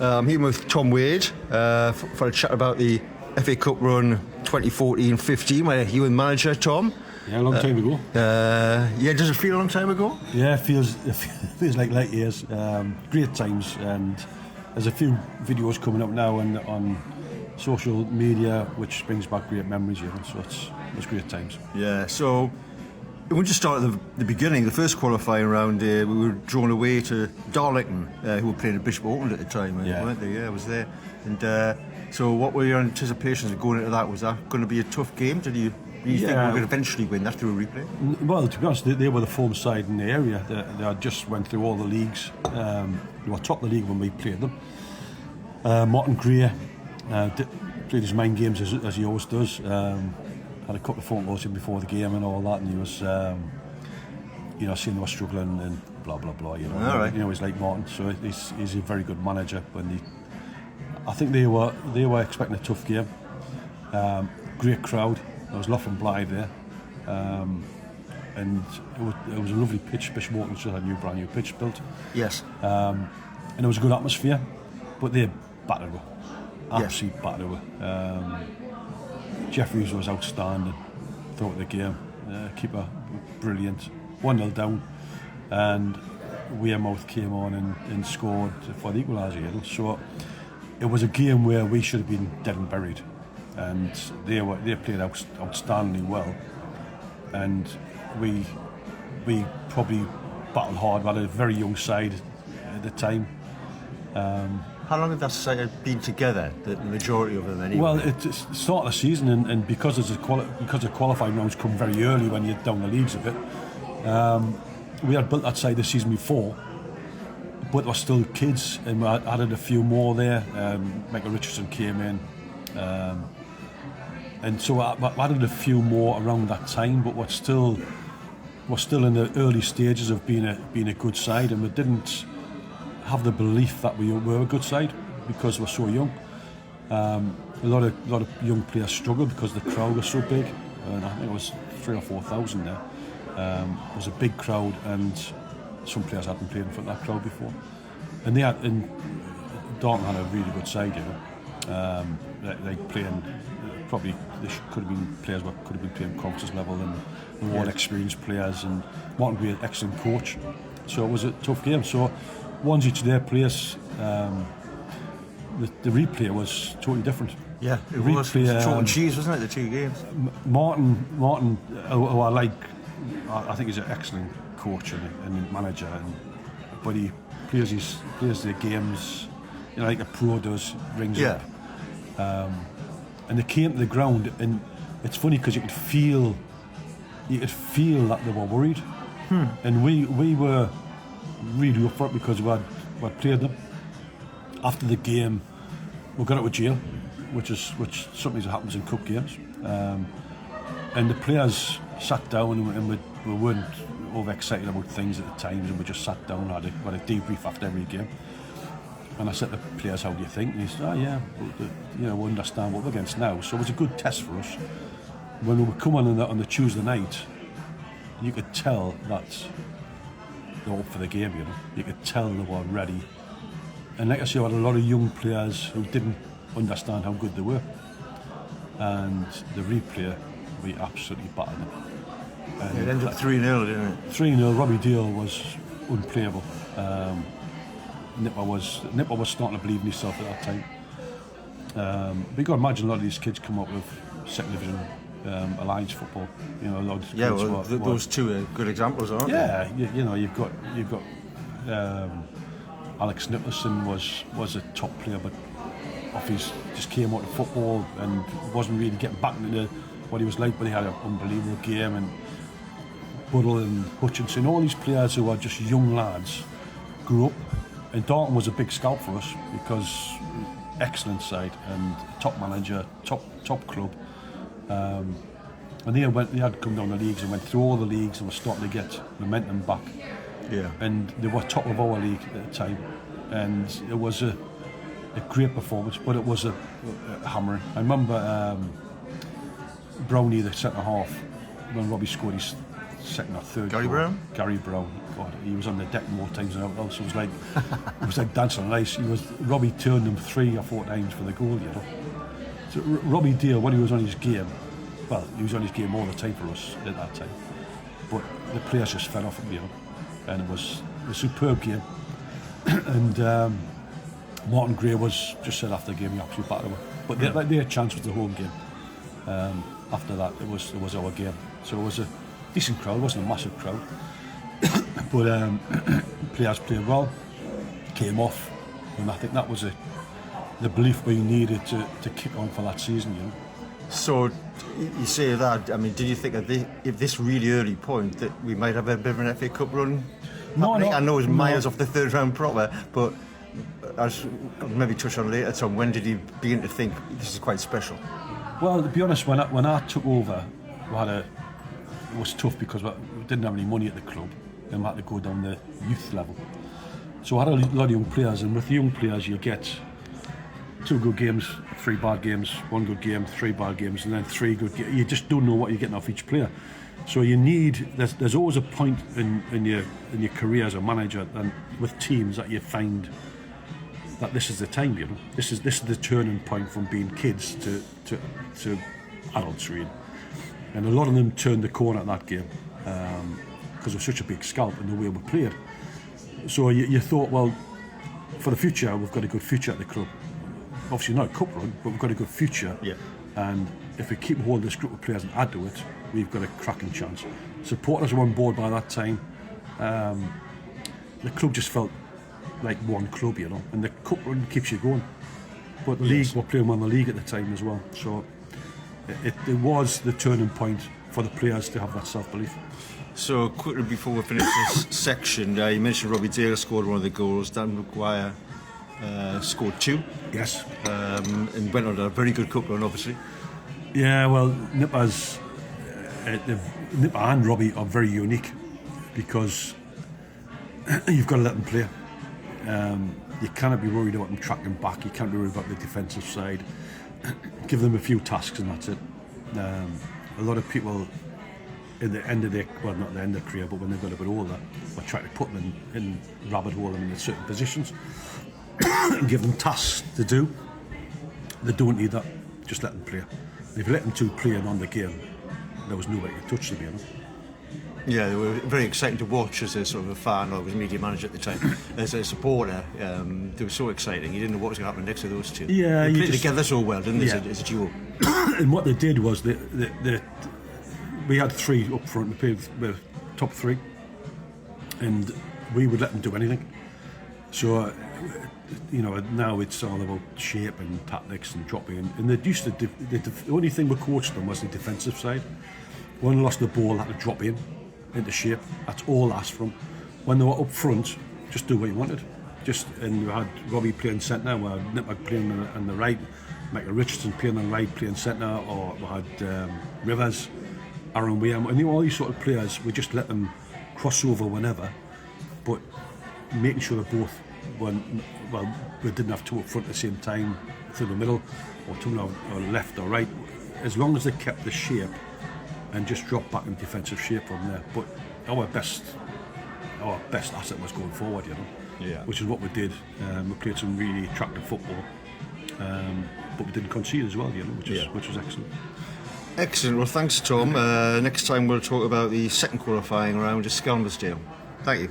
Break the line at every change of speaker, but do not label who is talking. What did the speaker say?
I'm here with Tom Wade for a chat about the FA Cup run 2014-15, where you were manager, Tom.
Yeah, a long time ago.
Does it feel a long time ago?
Yeah, it feels like light years. Great times, and there's a few videos coming up now on social media, which brings back great memories. So it's great times.
Yeah. So we'll just start at the beginning. The first qualifying round, we were drawn away to Darlington, who were playing at Bishop Auckland at the time, weren't they? Yeah, I was there. And so, what were your anticipations of going into that? Was that going to be a tough game? Did you think we were going to eventually win that through a replay?
Well, to be honest, they were the form side in the area. They had just went through all the leagues. They were top of the league when we played them. Martin Greer played his mind games as he always does. Had a couple of phone calls in before the game and all that, and he was, seeing they were struggling and blah blah blah.
All right.
He's like Martin, so he's a very good manager. I think they were expecting a tough game. Great crowd. There was Loughlin Blythe there, and it was a lovely pitch. Bishop Auckland just had a brand new pitch built.
Yes.
And it was a good atmosphere, but they battered her. Absolutely battered her. Jeffries was outstanding throughout the game. Keeper brilliant. 1-0 down, and Wearmouth came on and scored for the equaliser. So it was a game where we should have been dead and buried, and they played outstandingly well, and we probably battled hard. We had a very young side at the time.
How long had that side been together? The majority of them, anyway.
Well, it's the start of the season, and because the qualifying rounds come very early when you're down the leagues a bit, we had built that side the season before, but there were still kids, and we added a few more there. Michael Richardson came in, and so I added a few more around that time. But we're still in the early stages of being a good side, and we didn't have the belief that we were a good side because we're so young. A lot of young players struggled because the crowd was so big, and I think it was 3,000 or 4,000 there. It was a big crowd, and some players hadn't played in front of that crowd before. And Darlington had a really good side, They playing probably could have been players that could have been playing Crouch's level and more experienced players, and Martin Greer, excellent coach. So it was a tough game. So one's each their place. The replay was totally different.
Yeah, it was chalk and cheese, wasn't it? The two games.
Martin, who I like, I think he's an excellent coach and manager, but he plays the games, like a pro does, rings up. And they came to the ground, and it's funny because you could feel that they were worried, and we were really up for it because we had played them. After the game, we got out of jail, which something that happens in cup games, and the players sat down, and we weren't overexcited about things at the times, and we just sat down and had a debrief after every game. And I said to the players, "How do you think?" And he said, we understand what we're against now. So it was a good test for us. When we would come on the Tuesday night, you could tell that they were up for the game. You could tell they were ready. And like I say, I had a lot of young players who didn't understand how good they were. And the replay, we absolutely battered them. And
it ended up 3-0, didn't it?
3-0. Robbie Deal was unplayable. Nipper was starting to believe in himself at that time. But you got to imagine a lot of these kids come up with second division alliance football. A lot of kids
those two are good examples, aren't they?
Yeah, you've got Alex Nicholson was a top player, but just came out of football and wasn't really getting back into what he was like. But he had an unbelievable game, and Buddle and Hutchinson, all these players who are just young lads, grew up. And Darlington was a big scalp for us because excellent side and top manager, top club. And they had come down the leagues and went through all the leagues and were starting to get momentum back.
Yeah.
And they were top of our league at the time. And it was a great performance, but it was a hammering. I remember Brownie, the centre half, when Robbie scored his second or third
Gary
goal.
Brown?
Gary Brown. God, he was on the deck more times than anyone else. It was like dancing on ice. Robbie turned him 3 or 4 times for the goal, So Robbie Deal, when he was on his game, well, he was on his game all the time for us at that time. But the players just fed off him, and it was a superb game. And Martin Gray was just said after the game, he absolutely battered him. But their chance was the home game. After that, it was our game. So it was a decent crowd. It wasn't a massive crowd, but players played well, came off, and I think that was the belief we needed to kick on for that season.
So you say that. I mean, did you think at this really early point that we might have a bit of an FA Cup run?
No,
I know it was miles off the third round proper, but as I'll maybe touch on later, Tom, when did you begin to think this is quite special?
Well, to be honest, when I took over, it was tough because we didn't have any money at the club and we had to go down the youth level. So I had a lot of young players, and with young players you get 2 good games, 3 bad games, 1 good game, 3 bad games, and then 3 good games. You just don't know what you're getting off each player. So there's always a point in your career as a manager and with teams that you find that this is the time, This is the turning point from being kids to adults, really. And a lot of them turned the corner at that game because it was such a big scalp in the way we played. So you thought, well, for the future, we've got a good future at the club. Obviously not a cup run, but we've got a good future.
Yeah.
And if we keep holding this group of players and add to it, we've got a cracking chance. Supporters were on board by that time. The club just felt like one club, and the cup run keeps you going. But the league, we're playing well in the league at the time as well. So it was the turning point for the players to have that self-belief.
So quickly before we finish this section, you mentioned Robbie Taylor scored one of the goals. Dan McGuire scored 2.
Yes.
And went on a very good cup run, obviously.
Yeah, well, Nipper and Robbie are very unique because you've got to let them play. You cannot be worried about them tracking back. You can't be worried about the defensive side. Give them a few tasks and that's it. A lot of people in the end of their, well, not the end of their career, but when they've got a bit older, will try to put them in rabbit hole them in certain positions and give them tasks to do. They don't need that. Just let them play. If you let them 2 play on the game, there was nobody to touch them,
Yeah, they were very exciting to watch as a sort of a fan. I was media manager at the time. As a supporter, they were so exciting. You didn't know what was going to happen next to those 2.
Yeah,
they played together so well, didn't they, as a duo?
And what they did was we had 3 up front. We played with top 3, and we would let them do anything. So, now it's all about shape and tactics and dropping. And they used to. The only thing we coached them was the defensive side. When they lost the ball, they had to drop into shape. That's all asked from. When they were up front, just do what you wanted. And we had Robbie playing centre, we had Nipper playing on the right, Michael Richardson playing on the right, playing centre, or we had Rivers, Aaron William, and all these sort of players. We just let them cross over whenever, but making sure they both we didn't have 2 up front at the same time through the middle, or 2 or left or right, as long as they kept the shape and just dropped back in defensive shape from there. But our best asset was going forward, which is what we did. We played some really attractive football, but we didn't concede as well, which was excellent.
Excellent. Well, thanks, Tom. Next time we'll talk about the second qualifying round at Skelmersdale. Thank you.